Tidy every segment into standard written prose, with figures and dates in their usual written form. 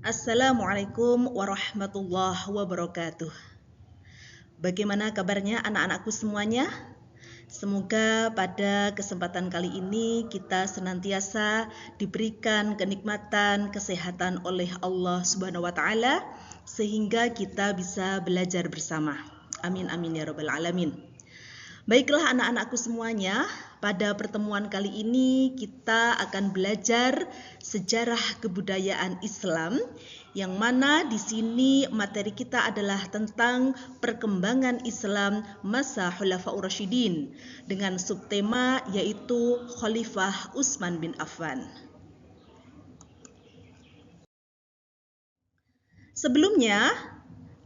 Assalamualaikum warahmatullahi wabarakatuh. Bagaimana kabarnya anak-anakku semuanya? Semoga pada kesempatan kali ini kita senantiasa diberikan kenikmatan, kesehatan oleh Allah Subhanahu wa taala sehingga kita bisa belajar bersama. Amin amin ya rabbal alamin. Baiklah anak-anakku semuanya, pada pertemuan kali ini kita akan belajar sejarah kebudayaan Islam, yang mana di sini materi kita adalah tentang perkembangan Islam masa Khulafaur Rasyidin dengan subtema yaitu Khalifah Utsman bin Affan. Sebelumnya,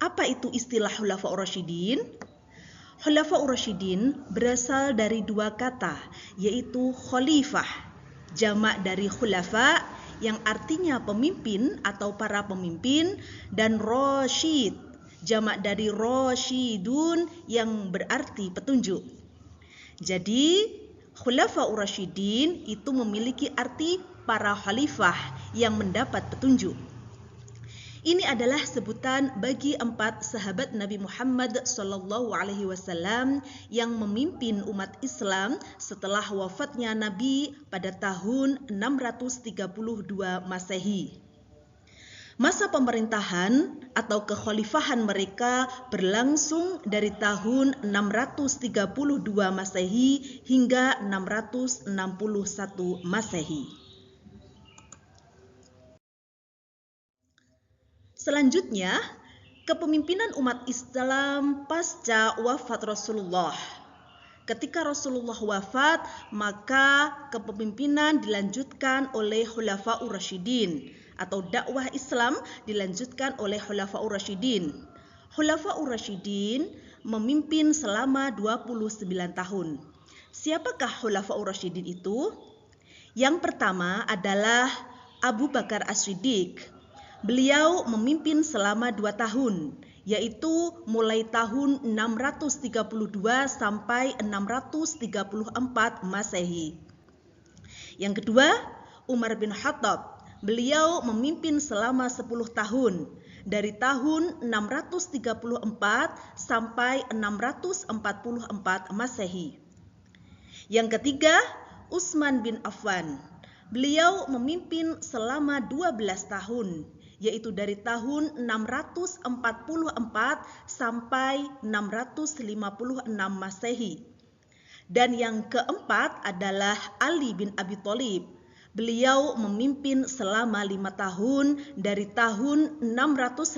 apa itu istilah Khulafaur Rasyidin? Khulafaur Rasyidin berasal dari dua kata, yaitu khalifah, jamak dari khulafa yang artinya pemimpin atau para pemimpin, dan rasyid, jamak dari rasyidun yang berarti petunjuk. Jadi, Khulafaur Rasyidin itu memiliki arti para khalifah yang mendapat petunjuk. Ini adalah sebutan bagi 4 sahabat Nabi Muhammad SAW yang memimpin umat Islam setelah wafatnya Nabi pada tahun 632 Masehi. Masa pemerintahan atau kekhalifahan mereka berlangsung dari tahun 632 Masehi hingga 661 Masehi. Selanjutnya, kepemimpinan umat Islam pasca wafat Rasulullah. Ketika Rasulullah wafat, maka kepemimpinan dilanjutkan oleh Khulafaur Rasyidin atau dakwah Islam dilanjutkan oleh Khulafaur Rasyidin. Khulafaur Rasyidin memimpin selama 29 tahun. Siapakah Khulafaur Rasyidin itu? Yang pertama adalah Abu Bakar As-Siddiq. Beliau memimpin selama 2 tahun, yaitu mulai tahun 632 sampai 634 Masehi. Yang kedua, Umar bin Khattab. Beliau memimpin selama 10 tahun, dari tahun 634 sampai 644 Masehi. Yang ketiga, Utsman bin Affan. Beliau memimpin selama 12 tahun, yaitu dari tahun 644 sampai 656 Masehi. Dan yang keempat adalah Ali bin Abi Thalib. Beliau memimpin selama 5 tahun dari tahun 656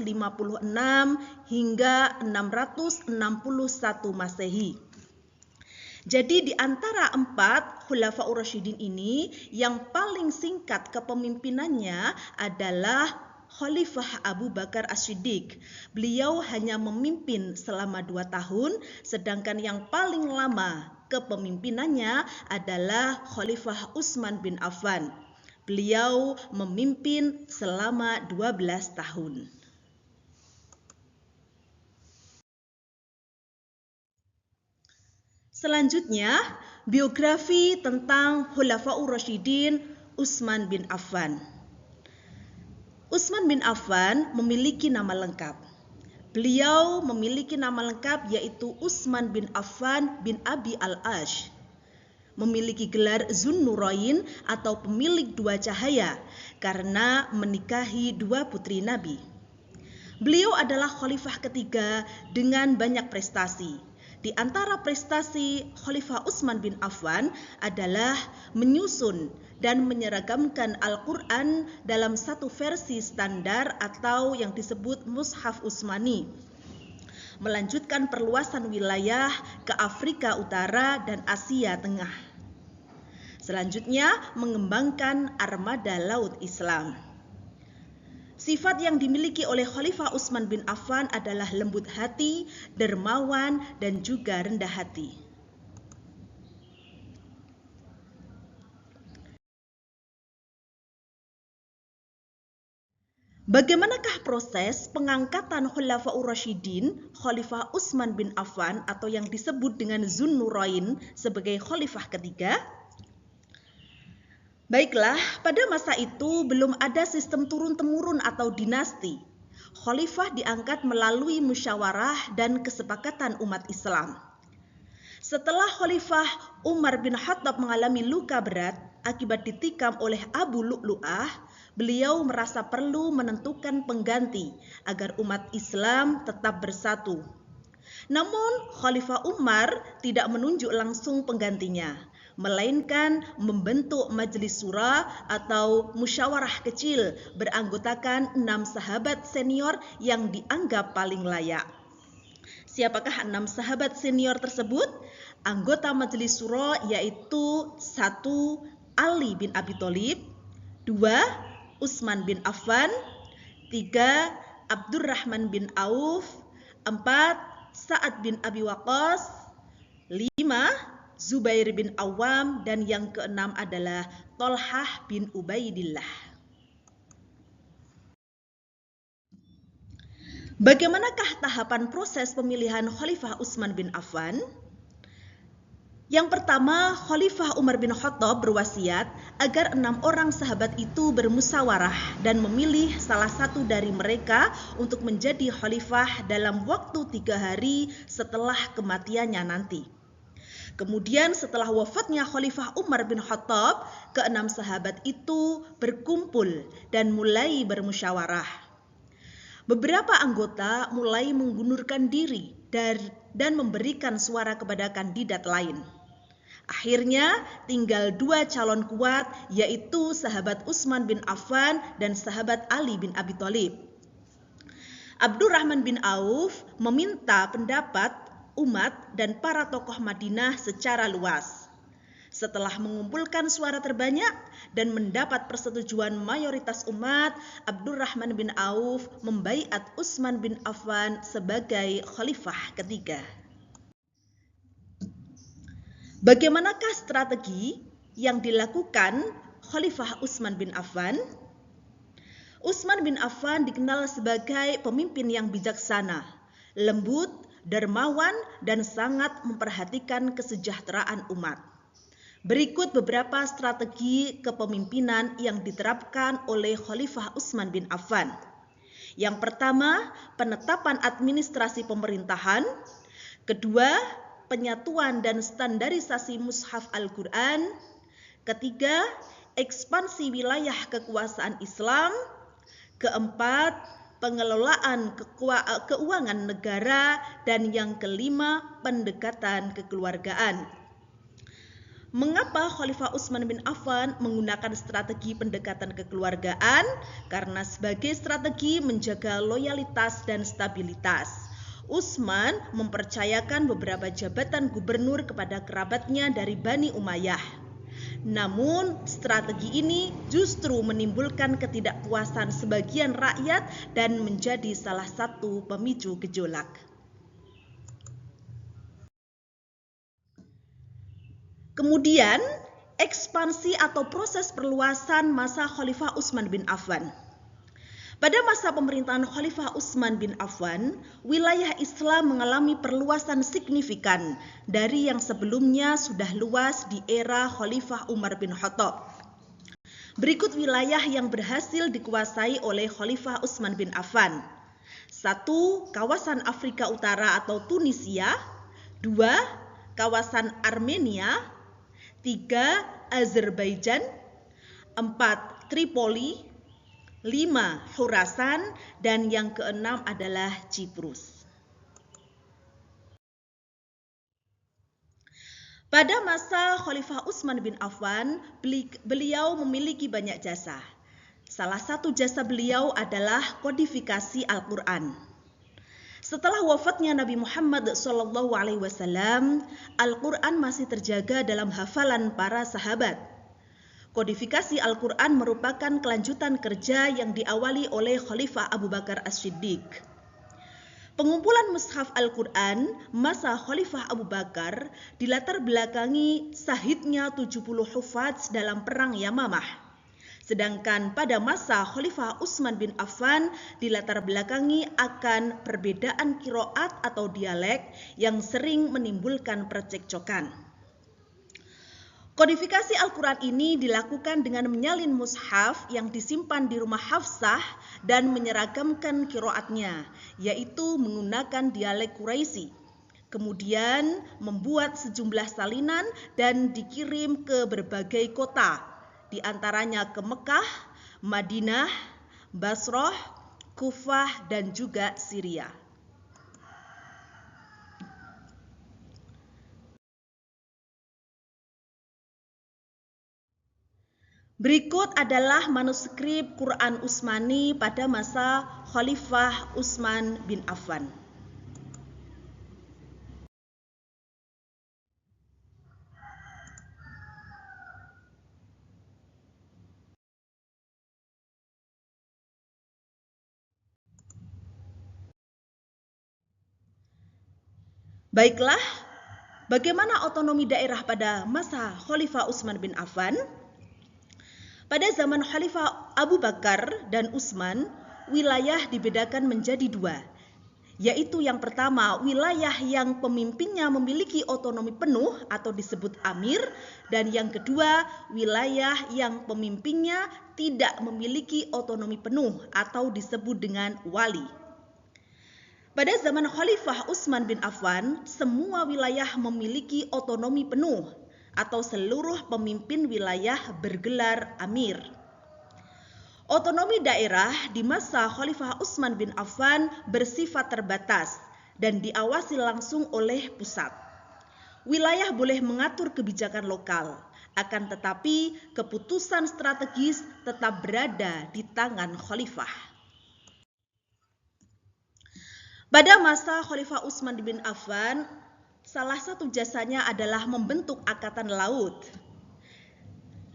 hingga 661 Masehi. Jadi di antara 4 Khulafaur Rasyidin ini, yang paling singkat kepemimpinannya adalah Khalifah Abu Bakar As-Siddiq. Beliau hanya memimpin selama 2 tahun, sedangkan yang paling lama kepemimpinannya adalah Khalifah Utsman bin Affan. Beliau memimpin selama 12 tahun. Selanjutnya, biografi tentang Khulafaur Rasyidin Utsman bin Affan. Utsman bin Affan memiliki nama lengkap. Beliau memiliki nama lengkap yaitu Utsman bin Affan bin Abi al-Ash. Memiliki gelar Zunnurain atau pemilik 2 cahaya karena menikahi 2 putri Nabi. Beliau adalah khalifah ketiga dengan banyak prestasi. Di antara prestasi Khalifah Utsman bin Affan adalah menyusun dan menyeragamkan Al-Quran dalam satu versi standar atau yang disebut Mushaf Utsmani. Melanjutkan perluasan wilayah ke Afrika Utara dan Asia Tengah. Selanjutnya, mengembangkan armada laut Islam. Sifat yang dimiliki oleh Khalifah Utsman bin Affan adalah lembut hati, dermawan, dan juga rendah hati. Bagaimanakah proses pengangkatan Khulafaur Rasyidin, Khalifah Utsman bin Affan atau yang disebut dengan Zunnurain sebagai khalifah ketiga? Baiklah, pada masa itu belum ada sistem turun-temurun atau dinasti. Khalifah diangkat melalui musyawarah dan kesepakatan umat Islam. Setelah Khalifah Umar bin Khattab mengalami luka berat akibat ditikam oleh Abu Lu'lu'ah, beliau merasa perlu menentukan pengganti agar umat Islam tetap bersatu. Namun Khalifah Umar tidak menunjuk langsung penggantinya, melainkan membentuk majelis syura atau musyawarah kecil beranggotakan 6 sahabat senior yang dianggap paling layak. Siapakah 6 sahabat senior tersebut? Anggota majelis syura yaitu 1. Ali bin Abi Thalib, 2. Utsman bin Affan, 3. Abdurrahman bin Auf, 4. Sa'ad bin Abi Waqqas, 5. Zubair bin Awam, dan yang keenam adalah Thalhah bin Ubaidillah. Bagaimanakah tahapan proses pemilihan Khalifah Utsman bin Affan? Yang pertama, Khalifah Umar bin Khattab berwasiat agar 6 orang sahabat itu bermusyawarah dan memilih salah satu dari mereka untuk menjadi khalifah dalam waktu 3 hari setelah kematiannya nanti. Kemudian setelah wafatnya Khalifah Umar bin Khattab, ke-6 sahabat itu berkumpul dan mulai bermusyawarah. Beberapa anggota mulai mengundurkan diri dan memberikan suara kepada kandidat lain. Akhirnya tinggal 2 calon kuat, yaitu sahabat Utsman bin Affan dan sahabat Ali bin Abi Thalib. Abdurrahman bin Auf meminta pendapat umat dan para tokoh Madinah secara luas. Setelah mengumpulkan suara terbanyak dan mendapat persetujuan mayoritas umat, Abdurrahman bin Auf membaiat Utsman bin Affan sebagai khalifah ketiga. Bagaimanakah strategi yang dilakukan Khalifah Utsman bin Affan? Utsman bin Affan dikenal sebagai pemimpin yang bijaksana, lembut, dermawan, dan sangat memperhatikan kesejahteraan umat. Berikut beberapa strategi kepemimpinan yang diterapkan oleh Khalifah Utsman bin Affan. Yang pertama, penetapan administrasi pemerintahan. Kedua, penyatuan dan standarisasi mushaf Al-Quran. Ketiga, ekspansi wilayah kekuasaan Islam. Keempat, pengelolaan keuangan negara. Dan yang kelima, pendekatan kekeluargaan. Mengapa Khalifah Utsman bin Affan menggunakan strategi pendekatan kekeluargaan? Karena sebagai strategi menjaga loyalitas dan stabilitas. Utsman mempercayakan beberapa jabatan gubernur kepada kerabatnya dari Bani Umayyah. Namun, strategi ini justru menimbulkan ketidakpuasan sebagian rakyat dan menjadi salah satu pemicu gejolak. Kemudian, ekspansi atau proses perluasan masa Khalifah Utsman bin Affan. Pada masa pemerintahan Khalifah Utsman bin Affan, wilayah Islam mengalami perluasan signifikan dari yang sebelumnya sudah luas di era Khalifah Umar bin Khattab. Berikut wilayah yang berhasil dikuasai oleh Khalifah Utsman bin Affan. 1. Kawasan Afrika Utara atau Tunisia. 2. Kawasan Armenia. 3. Azerbaijan. 4. Tripoli. 5. Khurasan, dan yang keenam adalah Ciprus. Pada masa Khalifah Utsman bin Affan, beliau memiliki banyak jasa. Salah satu jasa beliau adalah kodifikasi Al-Quran. Setelah wafatnya Nabi Muhammad SAW, Al-Quran masih terjaga dalam hafalan para sahabat. Kodifikasi Al-Quran merupakan kelanjutan kerja yang diawali oleh Khalifah Abu Bakar As-Siddiq. Pengumpulan mushaf Al-Quran masa Khalifah Abu Bakar dilatar belakangi sahidnya 70 hufadz dalam perang Yamamah. Sedangkan pada masa Khalifah Utsman bin Affan dilatar belakangi akan perbedaan qiraat atau dialek yang sering menimbulkan percekcokan. Kodifikasi Al-Quran ini dilakukan dengan menyalin mushaf yang disimpan di rumah Hafsah dan menyeragamkan qiraatnya, yaitu menggunakan dialek Quraisy. Kemudian membuat sejumlah salinan dan dikirim ke berbagai kota, di antaranya ke Mekah, Madinah, Basrah, Kufah, dan juga Syria. Berikut adalah manuskrip Quran Utsmani pada masa Khalifah Utsman bin Affan. Baiklah, bagaimana otonomi daerah pada masa Khalifah Utsman bin Affan? Pada zaman Khalifah Abu Bakar dan Utsman, wilayah dibedakan menjadi dua, yaitu yang pertama wilayah yang pemimpinnya memiliki otonomi penuh atau disebut amir, dan yang kedua wilayah yang pemimpinnya tidak memiliki otonomi penuh atau disebut dengan wali. Pada zaman Khalifah Utsman bin Affan, semua wilayah memiliki otonomi penuh atau seluruh pemimpin wilayah bergelar amir. Otonomi daerah di masa Khalifah Utsman bin Affan bersifat terbatas dan diawasi langsung oleh pusat. Wilayah boleh mengatur kebijakan lokal, akan tetapi keputusan strategis tetap berada di tangan khalifah. Pada masa Khalifah Utsman bin Affan, salah satu jasanya adalah membentuk angkatan laut.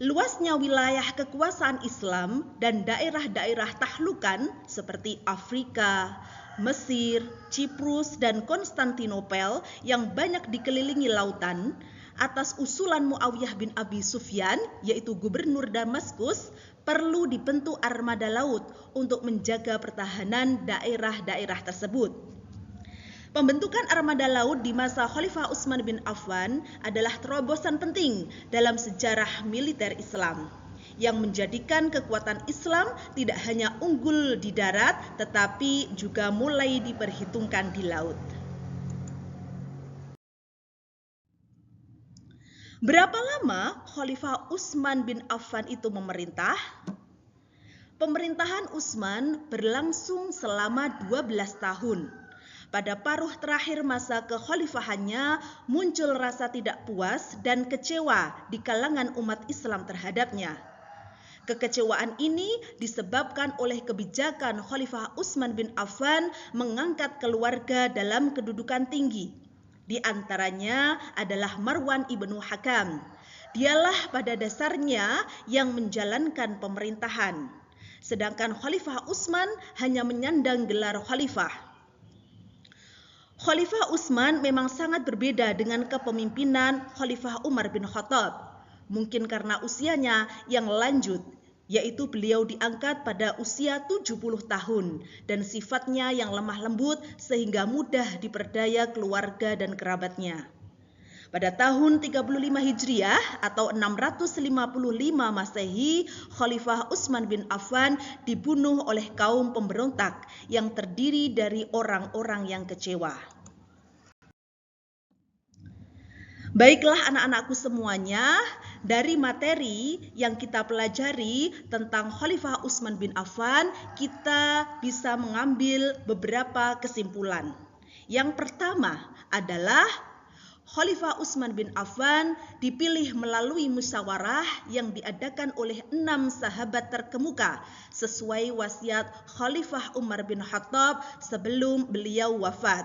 Luasnya wilayah kekuasaan Islam dan daerah-daerah tahlukan seperti Afrika, Mesir, Ciprus, dan Konstantinopel yang banyak dikelilingi lautan, atas usulan Muawiyah bin Abi Sufyan, yaitu gubernur Damaskus, perlu dibentuk armada laut untuk menjaga pertahanan daerah-daerah tersebut. Pembentukan armada laut di masa Khalifah Utsman bin Affan adalah terobosan penting dalam sejarah militer Islam yang menjadikan kekuatan Islam tidak hanya unggul di darat tetapi juga mulai diperhitungkan di laut. Berapa lama Khalifah Utsman bin Affan itu memerintah? Pemerintahan Utsman berlangsung selama 12 tahun. Pada paruh terakhir masa kekhalifahannya muncul rasa tidak puas dan kecewa di kalangan umat Islam terhadapnya. Kekecewaan ini disebabkan oleh kebijakan Khalifah Utsman bin Affan mengangkat keluarga dalam kedudukan tinggi. Di antaranya adalah Marwan ibnu Hakam. Dialah pada dasarnya yang menjalankan pemerintahan. Sedangkan Khalifah Utsman hanya menyandang gelar khalifah. Khalifah Utsman memang sangat berbeda dengan kepemimpinan Khalifah Umar bin Khattab. Mungkin karena usianya yang lanjut, yaitu beliau diangkat pada usia 70 tahun dan sifatnya yang lemah lembut sehingga mudah diperdaya keluarga dan kerabatnya. Pada tahun 35 Hijriah atau 655 Masehi, Khalifah Utsman bin Affan dibunuh oleh kaum pemberontak yang terdiri dari orang-orang yang kecewa. Baiklah anak-anakku semuanya, dari materi yang kita pelajari tentang Khalifah Utsman bin Affan, kita bisa mengambil beberapa kesimpulan. Yang pertama adalah Khalifah Utsman bin Affan dipilih melalui musyawarah yang diadakan oleh 6 sahabat terkemuka sesuai wasiat Khalifah Umar bin Khattab sebelum beliau wafat.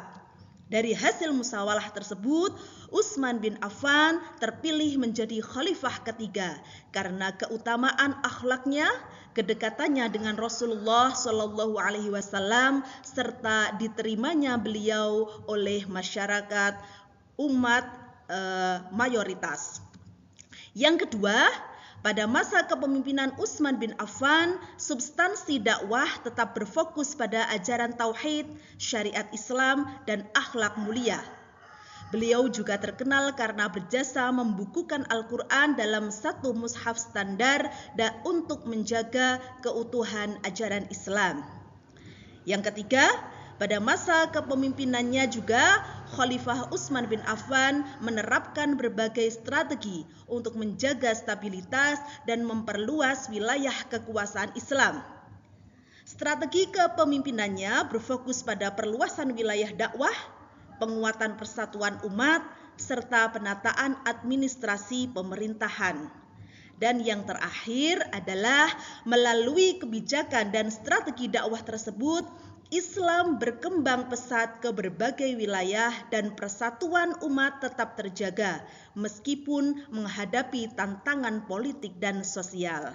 Dari hasil musyawarah tersebut, Utsman bin Affan terpilih menjadi khalifah ketiga karena keutamaan akhlaknya, kedekatannya dengan Rasulullah Shallallahu Alaihi Wasallam, serta diterimanya beliau oleh masyarakat umat mayoritas. Yang kedua, pada masa kepemimpinan Utsman bin Affan, substansi dakwah tetap berfokus pada ajaran tauhid, syariat Islam, dan akhlak mulia. Beliau juga terkenal karena berjasa membukukan Al-Quran dalam satu mushaf standar dan untuk menjaga keutuhan ajaran Islam. Yang ketiga, pada masa kepemimpinannya juga Khalifah Utsman bin Affan menerapkan berbagai strategi untuk menjaga stabilitas dan memperluas wilayah kekuasaan Islam. Strategi kepemimpinannya berfokus pada perluasan wilayah dakwah, penguatan persatuan umat, serta penataan administrasi pemerintahan. Dan yang terakhir adalah melalui kebijakan dan strategi dakwah tersebut, Islam berkembang pesat ke berbagai wilayah dan persatuan umat tetap terjaga meskipun menghadapi tantangan politik dan sosial.